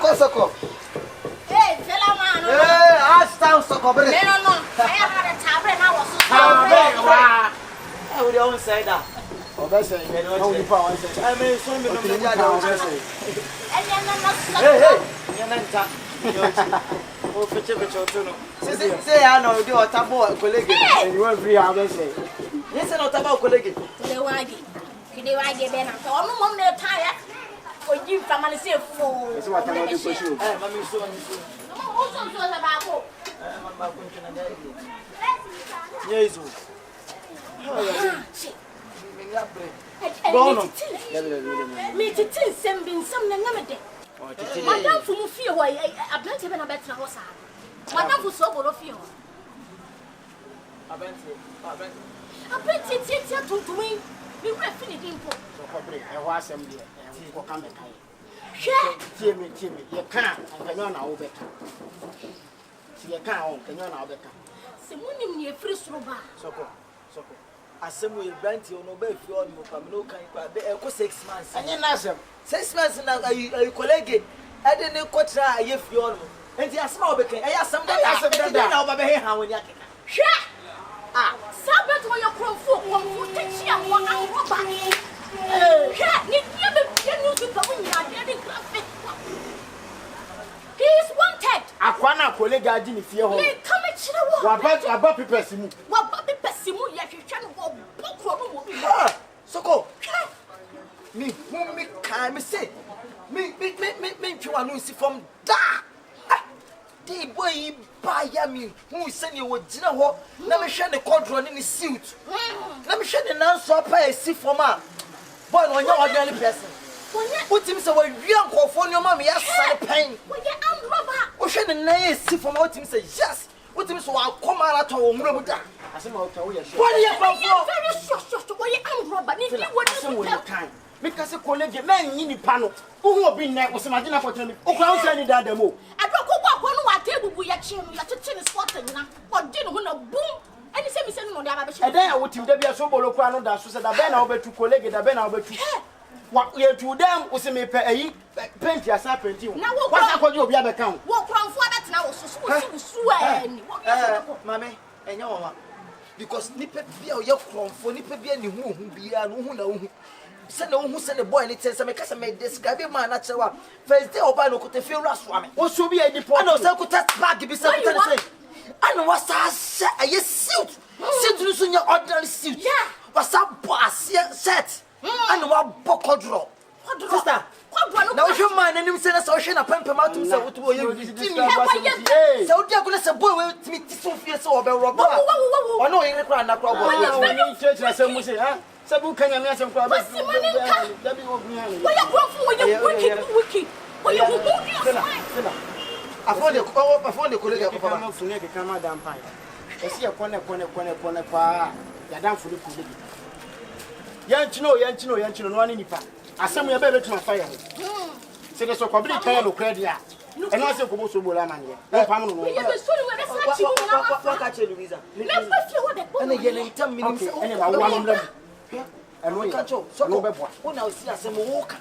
Soko. Hey, fella man. Hey, Ashtown Soko. No. I had a tablet and I was so I would only say that. Oh, that's it. I mean, so many of oh, say, I know you are Tabo, colleague, and you were free. I will say, yes, not about colleague. the waggy. Can you waggy then? I'm on the tire. Or you from my self for. It's what I want to push you. I'm so also about yes. Me to tell sending some name. Madame for fear why I plenty of a better house. Madame for Soobolo fear. I bet it's to me. We were finished in for. I was some dear. Come and Share. Timmy, you can't. I know now better. See, I can't. Can you now better? Someone near free soba. Soko. Assembly rent you no be for no kind of 6 months. And you know, 6 months now, you colleague. I didn't quite try if you all. And the small became. I have some day. I said that now, but how when you Share. Sabbath when your Komfo will take you one hour back. He is wanted. I want a colleague. I didn't feel home. Come and chill. What about people? What about the Pessimu? Yet you can walk. Soko. Me, can me say. Me, you are Lucy from that. The boy buy me who send you with dinner. Let me share the control in his suit. Let me share the answer by a sea for ma. Boy, when you're ordinary person. Put him so young for your mommy, yes, pain. When you am rubber. Ocean and nay, see from what him say, yes. Put him so I'll come out to home. I said, what are you very sure when you am rubber. If you would time. Because a colleague, man, in the panel, who have been there was some idea for me. Oh, I'll send it down the move. I don't go back one what table we are cheering, you are to tennis spotting now. Or dinner when a boom. And you say me sending on the other. And then I would tell you a Soobolo crown that said that Ben over to colleague, that Ben over to what we are to them was a me pay plenty as happened to you. Now, what I call you the other account? Walk around for that now, so swear. Mammy, and your mama. Because Nipper be your Komfo, Nipper be any who be a who send who send the boy and it says, I made describe a man natural. First day, Obano could feel Raswami. Also be a depot. I know, so could that bag be something. I know what I said. I suit. Sit in your ordinary suit. Yeah. But some boss set. I know what Bocodro. Sister. Now, if your man and him send us ocean a pump out to say what will you do? So, they're going to say, boy, with me, so fierce over Robert. I know you're crying that problem. Church, I say, huh? Sabu can you make some problems? Why you go for your wicked? Why you I found the colleague of Papa to make a camera down pine. I see a corner, you're down for the colleague. Yanchino, one in the park. I send me a baby to my fire. Say there's a complete kind of credit. And I say, Soobolo man. No, Pamela. What catch Louisa? And again, 10 minutes. And we can't show. So, when I see us a walker,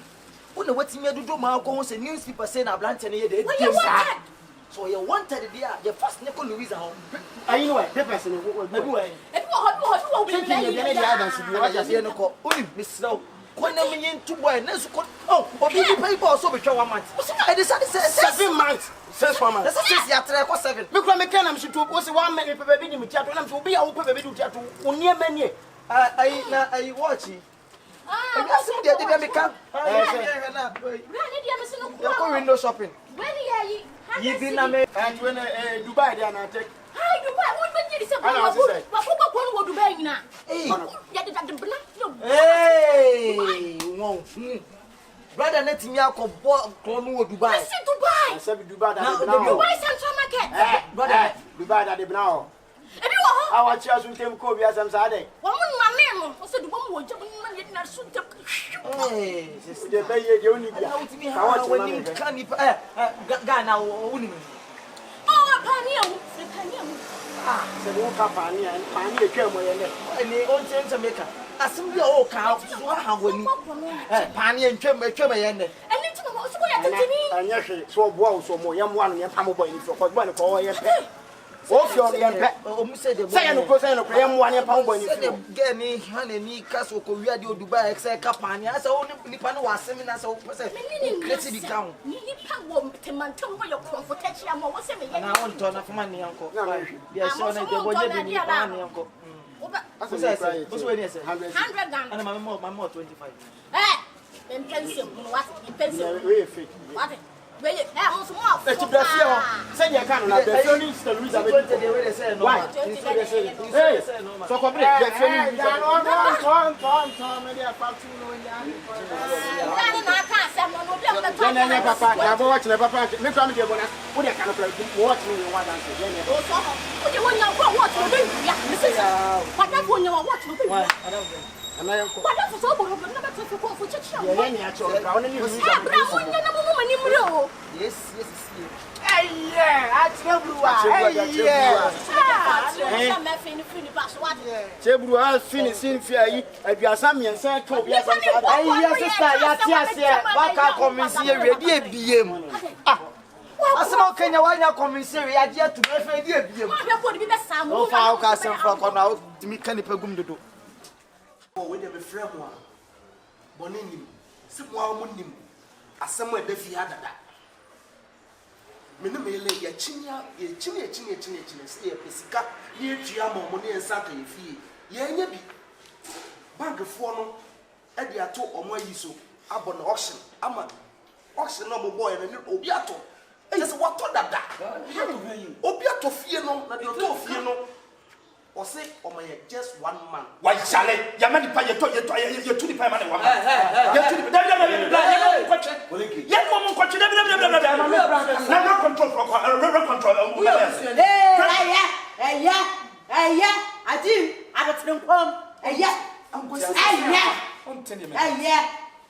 when the what's me to do my goals and newspaper saying I'm planting here. So you wanted the first Nickel Louisa home. I know it, the person will do it. And what will be Miss Snow. When I'm in 2 boys, oh, but you pay for so much 1 month. I decided 7 months. 6 months. That's 7. Look, I'm a can. She took was 1 minute for baby to be open baby to chat to near many. I watch it. I window shopping. You've been a man and when Dubai, then I take. Hi, Dubai, what did you say? Hey, brother, let me out of Dubai. I said Dubai. Dubai Central Market. Brother, Dubai, that now. Our chairs will come Kobe as I'm Saturday. One man, I said, one more job, not soon. Hey, the bay, you only how when you can't Ghana or women. Oh, Pania, said, walk up Pania and Pania came away and they own to make her. I see the old cow, so how will you Pania and Tremor and anya hwe so boa so mo yam wan yam pam boy ni fro ko boy ni ko ye pe o fi on yam pe o mu say the boy say no ko yam wan yam pam boy ni fro get ni hane ni kaso ko wi ade o Dubai excel kapani asa o nipa no wa asemi na sa o pese kreti bi ka ho ni nipa wo temantam wo ye comfortable am wo se me ye na won to na fama ni anko bia so na de boje bi ni pa ni anko What's when you say 100 Ghana and my mom 25 in pencil what in pencil what where you also more let's bless you say you can na the only sister Louisa they way they say no hey so come break the family Louisa on me dey part 2 no ya na ka say no no dey on the papa na go watch na papa me come dey bona wo dey can play watch me one dance then o so o dey won yan watch no dey ya me say papa fo yan watch no dey ya ana yanko papa fo so boro na beto fo ko chichi am ya ni a cho bra wona ni Louisa bra won yan na mo mani mure o yes Chebru a fini sin fi ayi aduasa miensa ka obi asam sa ayi sister ya ti ase waka convince ye ready ebiem asema Kenya wanya convince ye ya dia to be fe di ebiem o fa o ka sem fra ko na o timi ka ni pagum dodo o we dey be frame wa bonenim se mo a mo nim asema e da fi adada mene mele ya chinya se ya pesika ni etua mo ne ensa ka yefie ye nya bi bank fo no e de ato omo ayi so abo na auction ama auction no mo boy na obi ato e se wato dada obi ato fie no na de ato fie no o se omo ye just one man why chale ya mani pa ye to ni pa ma na wa ye to ni da kwache ye mo mo kwache na control control Adim abetre nkom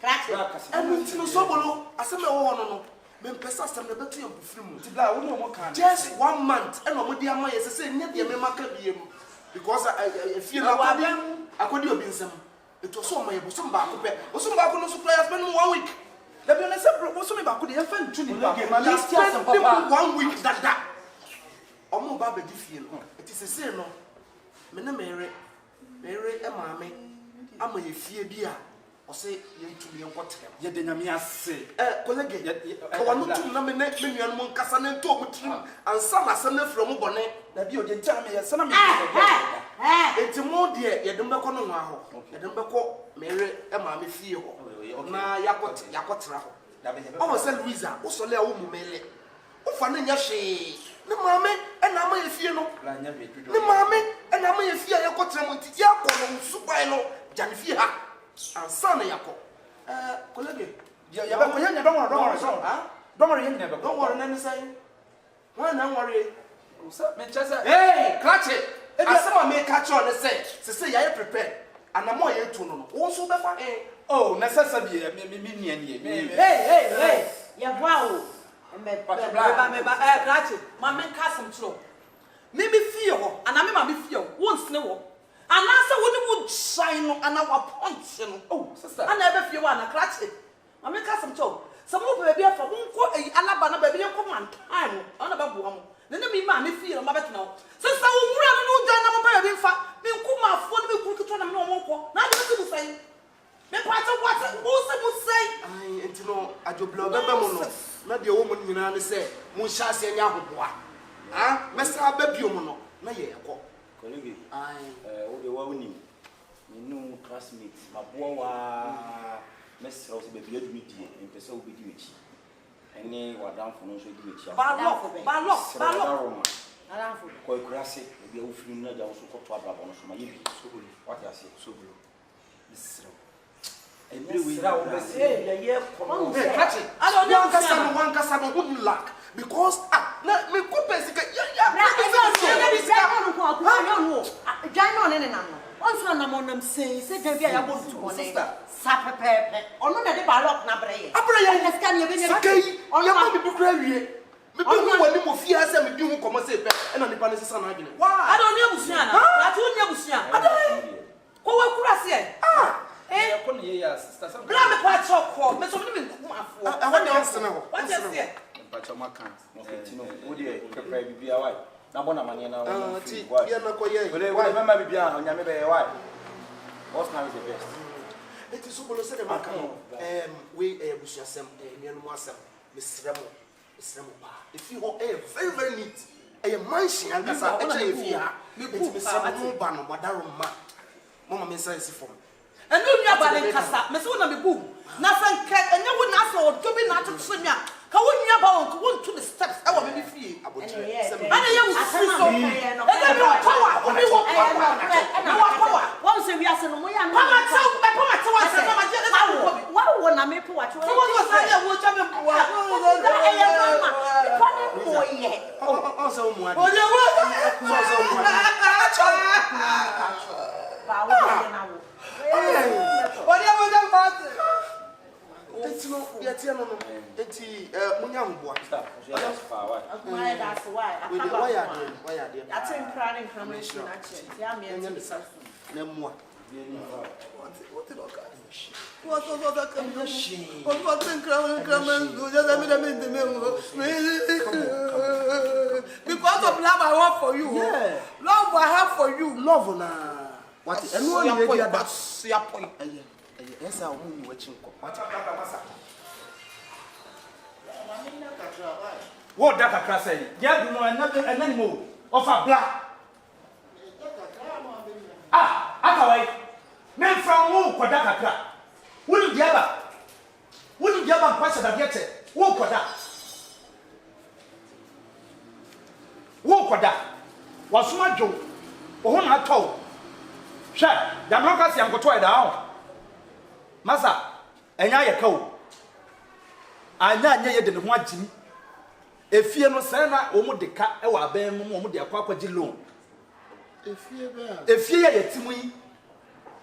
crack anu Soobolo aseme wo no mempesa asem na betu yam bufiri mu tibla wo no mo kan just 1 month e no mo di ama ye se nya de me maka biem because I feel like akodi obi nsem eto so ma ye bosom ba ko pe bosom ba ko no so players spend 1 week da bi na se bosom ba ko de ye fa ntu ni ba last year some papa 1 week dada omo ba be di fie no eti se se no me na mere e maame ama ye fie bi a o se ye ntu ye nkotem ye de nyame ase colleague ka wanu tum na me nuan mo nkasa na nto mo trim ansa na asem na fra mo bone da bi o de ntia me ye se na me enti mo de ye dem beko no nwa ho ye dem beko mere e maame fie ho na yakotra ho o se Louisa o so le wo mu mele o fa na nya hwe ne maame e na ma ye fie no ne maame e na ma ye fie yakotra mo nti ya ko no subai no jane fie ha ansa na yako colleague ya ba ko nya don't worry yen never don't worry na say why na worry so me chasa hey clutch it asema me catch on say ya prepare anamo ye tu no wo so be fa oh necessary me nie hey ya wow me clutch ma men kasem tro me fie ho ana me ma me fie ho won sne wo ana se woni mu shine no ana wa point no oh sister ana ebe fie wa na clutch ma men kasem tro se mo be bia fa wonko alaba na ba bia ko man time ana ba bo mo nene mi ma me fie no ma betena wo sister wo mura no jo na mo ba bia fa me nku ma fo no me kuru kitwa na me no mo ko na de se bu sai me pata what wo se mu sai ai enti no ajoblo bebe mo no na de wo mo nyina ne se mo hya se nya hoboa mesa ba bio mo no na ye ekọ colleague o de wa woni ninu classmate maboa wa mesra o se be bia du die empesa o be di echi ene wadamfo no so di echi ba lo ko kurase bia wo firi na ja wo so koto abrabo no so ma ye bi Soobolo what ya say Soobolo mesra everywhere ra o be se ya ye kono catch it I don't know one kasa no good luck because na me ko pesi ka ya Jano ne na no. Onso na mo nam sei se dwa bia ya bodu to ne. Sa pepepe. Ono na de ba lock na breye. Abreye na scan ye be ne. Sakai. Ya ma me bi kura wie. Me bi hu wani mo fie ase me bi hu komo se pe. E na nipa ne sesa na adwene. Why? I don't know busua na. Na tu nya busua. Ko wa kura se. ko ne ye ya sister sam. Bla me kwa choko. Me so me ku afo. What the answer now? maka no tino wo de prepare bibia why na bona mane na wo ti ya na koye why mama bibia onyame be why what's now is the best it is Soobolo said maka we busuasem nuanu asem mesremo ba if you are very very neat mansion ankasa e fi ha me ku mesremo ba no madaro ma mama me say si form enu nua ba le kasa me se wona me bu na sanka enye wo na asa o tobi na atoto nua ka wo nua ba won ko won to the steps e wo me fie abotre ana ye wo free so e ga me power o me wo power na wo power What say we are saying? We are not. Pama tell us say ma je What will na me po what? so wo say ya wo cha me po wa on se o mu ade o je wo so o mu ade Ba wo na wo. o je wo dem party enti no ya tie no enti munya mboa stop just far why Why that's why. we dey why are there I think crying information actually. Yeah, me and you. na mua what did okay what because of love I want for you. Yeah. Love I have for you. love na what enu your on point, the other that's your point. esa o mu ni wachin ko what What that kakra say? Yeah, you know another mo of a black. Akawai. Men from who koda kakra. Wouldn't yaba. Wouldn't yaba question that get it. Who koda? Who koda? Was my joke. Oh, not told. Sha, Damocracy and go to it down. Massa, and I a cow. I know you didn't want Jimmy. If you no sana omo de ka e wa ban mu omo de akwa loan if you ye timu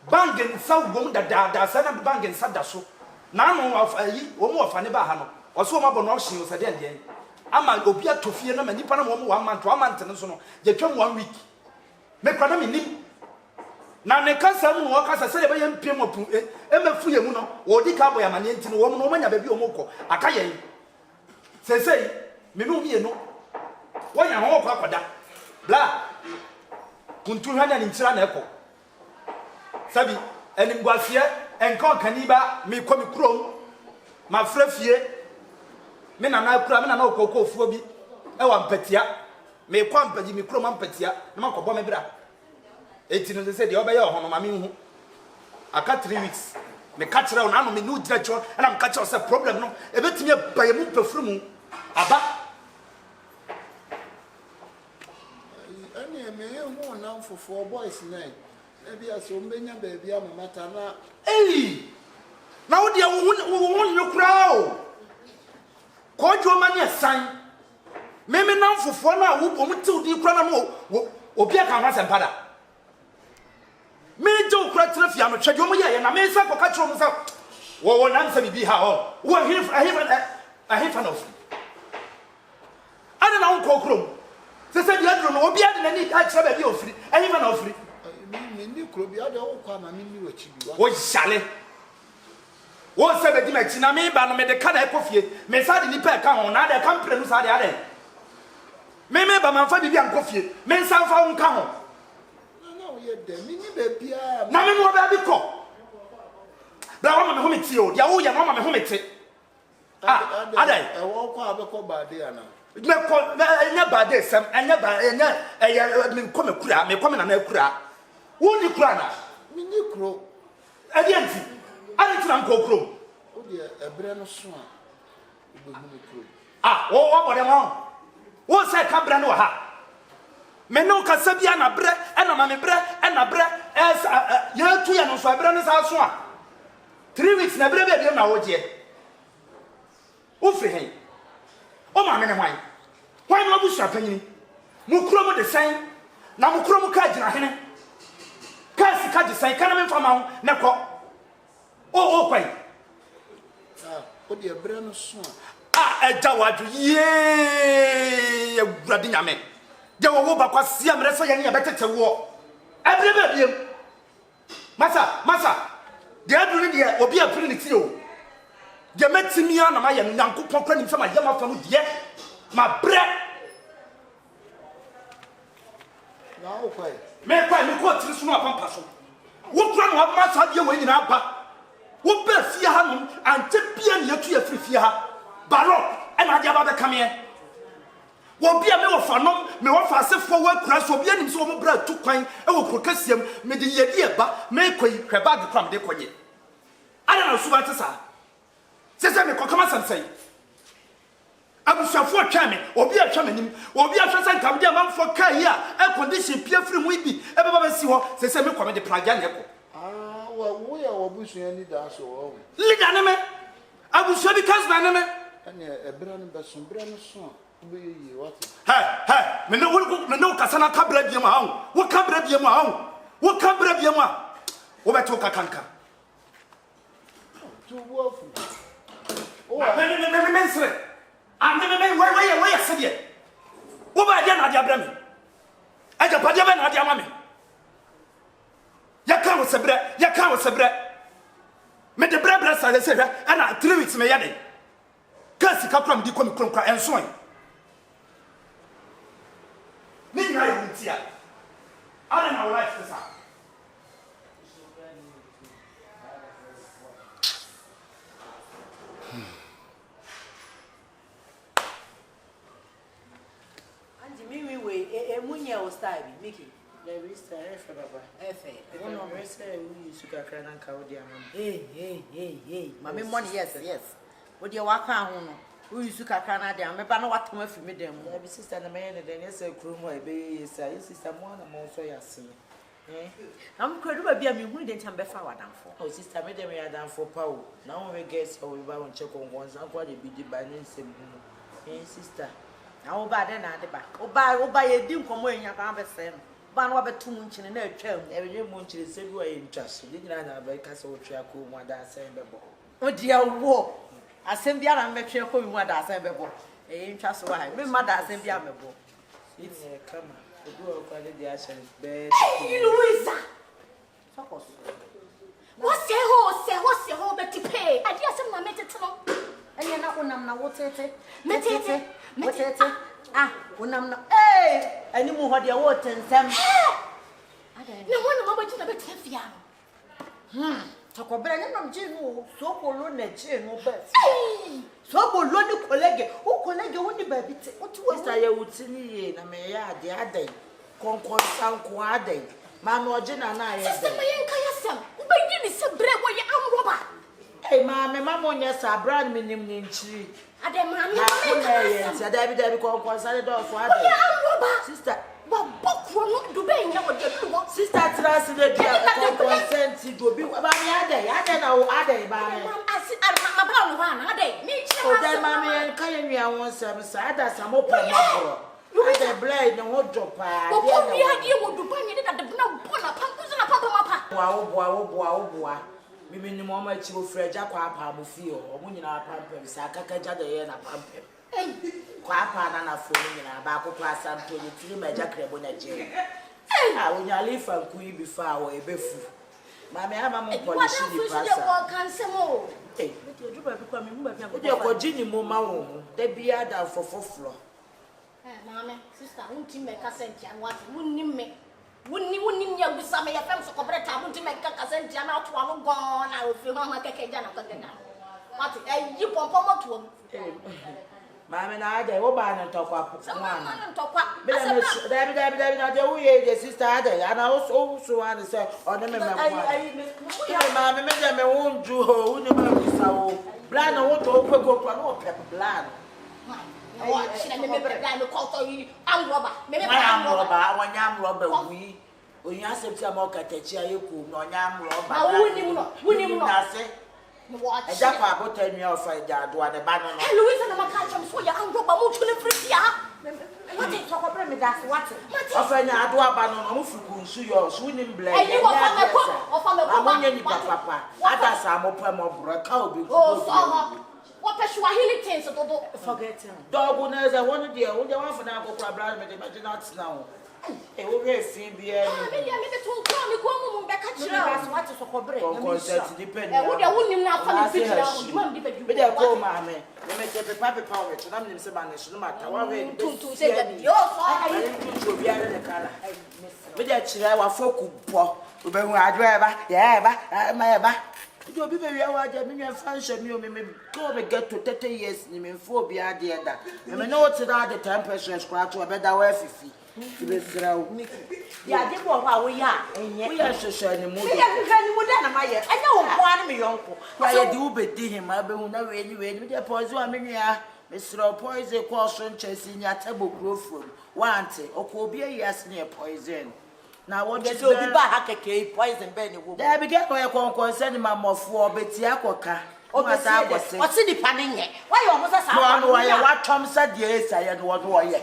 bangen sa gom da sana bangen sa da so na no ayi omo ofa ne ba ha no oso omo bono hye o sa de ndien ama obi atofie na manipa na omo 1 month no so no je twam 1 week me kwa na me nim na ne kasa mu no kasa se de be ye mpiem opu e mafu ye mu no wo di ka boy amane ntino wo no manya ba bi omo kọ aka ye sesei me no mi no wonya ho kwa kwada bla kuntu hwana ni ntira na ekọ sabi enimguasie enka kaniba me kọ me krom ma frafie me na na kura me na na okoko ofuo bi e wa mpatia me kwa mpaji me krom mpatia na makobo me bra eti no se de obeye ho no ma me hu aka 3 weeks me ka kire o na no me no dira cho na me ka kire o se problem no e betimi baye mu pafuru mu aba me who now for 4 boys nine. Maybe I saw many baby am matana. Hey! Now they won your crowd. Call your money a sign. Maybe now for 4 now who to the crowd or be a canvas and pada. Me don't cry to the fiam, check your money and I may say for catch myself. Well, answer me be how. Well, I have enough. I don't know, Cockrum. They said you don't know, be at any actually be free, and even of free. Mindy could be other come and mean what you What shall it? What said the Dimachina me, but me the canna coffee, may suddenly pack on other companies are the other. May me by my family and coffee, may some found come. No, yet the mini baby. Now, me more baby call. The woman whom it's you, your mamma whom it's it. I walk out by there now. Never this, and never me come a cra, me come in an cra. Who the crana? Mini crow. Again, I didn't uncle crow. Oh, dear, a brand of swan. Oh, what am I? What's that cabrano? Ha! Me no Casabiana bread and a mammy bread and a bread as you're 2 years of brand's house one. 3 weeks never be now, dear. Oh, for him. Oh, my man, why not be shopping? Mukromo the same. Now, Mukromo Kajina. Kasi Kaji say, can I from out Nako? Oh, quite. Oh, dear, brand of swan. A Jawad, yea, Gradiname. There were over Siam Resoyan, a better to war. Every Massa, the other year will be a pretty you. The met me on my young cook from my young from yet. My bread. Now, okay. Me kwa me ko tiri sunu apampa so. Wo kura no ma sa de we nyina ba. Wo ba fie ha no ante bia ne yatu ya fie ha. Baro e na dia ba be come here. Wo bia me wo fa no me wo fa asefo wo kura so bia nim so wo bra tu kwan e wo prokasiam me de yedi e ba me koi hweba de kram de konye. Ada na suba tsa. Sese me kokama sansai. Abusuafo atwa me obi atwa me nim obi atwa san kam de manfo ka yi a e condition pia firi mu ibi e beba ba si ho sese me kome de plagia ne ko Wo ya wo busua ni da so wo. Leader ne me abusua bi kasba ne me Ane ebra no beso bra no so be yi what. me no kasana ka bra bia ma ha wo ka bra bia ma ha wo ka bra bia ma wo beto ka kanka Tu wo fu. me sre where said ye wo ba dia na dia bra me aja pa dia ba na dia ma me ya kan wo sebre me de bra sa le se hwa ana 3 weeks me ya de kasi ka kram di komi krom enso ni nya ya ntia ana na life this up Munya o style bi Mickey. There is a baba. Efe. One of us we use sugar can and cow dear mamma. Hey. Mama money yes. What you walk on no. We use sugar can and dear. Me ba no what me fi me dem. There be sister and man and then yes a crew my baby is a sister one among so yasin. I'm credible ba bia me hu de ntam be fa wadan fo. Oh sister me dem ya dan for power. Now we get so we ba won check on once and kwa de bi di ba ne nsem. Sister. Now oba de na de ba oba ye di nkomo enya kan be se no ba no ba betum nchine na atwam e be mu nchire se bi wa ye ntwaso de nyina na ba ka se otwa ko mu ada se be bo o dia wo asem bia na metwe ko mu ada se be bo e ntwaso wa me ma da asem bia me bo it's kama obi o kwa de dia shen be Louisa focus what say ho beti pay adi asem na metete no enya na unam na wotete metete unam na ani mu ho de wo tensem ne wona ma baji na beti afia no takobere nya nam ji no Soobolo na ji no be Soobolo ni kolege wo ni ba biti o tu sister ye wutini ye na me ya ade adai konkon sanko adai ma no oje na na ye sister ma yenka yasem wo ba yi ni se bre wo ye amroba ma me mama nya sa brand minim ni nchiri ade ma me yes adabi konkon sare do so adai wo amroba sister ba bokro no dubai nya wo de wo sister trust the dia consent do bi ba me adai na wo adai ba me asi ma bra no ha na adai me chi o dai ma me en kan ya won sam sa ada samo pamabro adai blade no ho dropa wo ko bi ade wo dubai ni de na bo na pampuzo na papa mapa wo boa mimi ni mo ma chi wo freja kwa apa mo fi o mo nyina pampem sa kaka ja de ye na pampem kwa apa na fo ni nyina ba ko kwa santo ni tiri ma ja krebo na je o nya lifa nku yi bi fa o ebefu ma me ama mo polish di pasa wo kan semo eh o du ba bi kwa mi mu ba bi ko jini mo ma wo de bia da fofoflo mama sister unti me kasenti an what wunni me wunni ya gusa me ya fam so kobre ta unti me kasenti an ato anu gon na ofi mama keke ja na kagana what yi pompo moto ma me na ade wo ba na tokwa mama na tokwa be na de wo ye de sister ade ana o so an say o ne me ma me de me wonju ho uni ma bisa wo bla na wo to kwego kwa no pep bla what she na me bra me call to you am roba me wanya roba wi onya septi am okatachi ayeku no nya roba na wuni no na se what eja kwa botanu ofa eja do ade ba no Louisa na makacha so ya am roba mo tule free ya what is talk about me that what ofa nya ado aba no mo fuku nsu yo so nim bla ya ofa me ko amonya ni papa ada sa mo pa mo bro ka obi oh so what peswa healing things so do forget him dog na za one dia wo dia wan fa na akokra bra me de imagine not now e wo re fin bia me ya me to nko me ko mu be ka chira what is kobre consent depend wo de wonim na afa ne picture ho di mam di bedu me de ko ma me me te pepa we to na me se ba ne so no mata wa we tuntu se ga yo so obi ara ne kala me de kire wa foku bo obe hu adwo eba ya eba ma eba do obi be wi awa ja me nwa function mi o me go me get to 30 years ni me fo obi ade da me no to that the temperature scratch we be da wa fifi ibe sira o ya de bo ho a wo ya enye we ya hwehwe ni mu do ya hwehwe ni mu da na maye anya wo ko an me yonko ya ye di u be di him abe hu na we ni me de pause wa me nua me sira poison ko so nchesi nya table growth want okwo obi yes na poison na what de so bi ba ha keke poison be ni wo da bi get ko concern ma mofo obeti akoka o ma sa akwose o ti nipa ne nye why you almost say no no why what tom said yes I had what why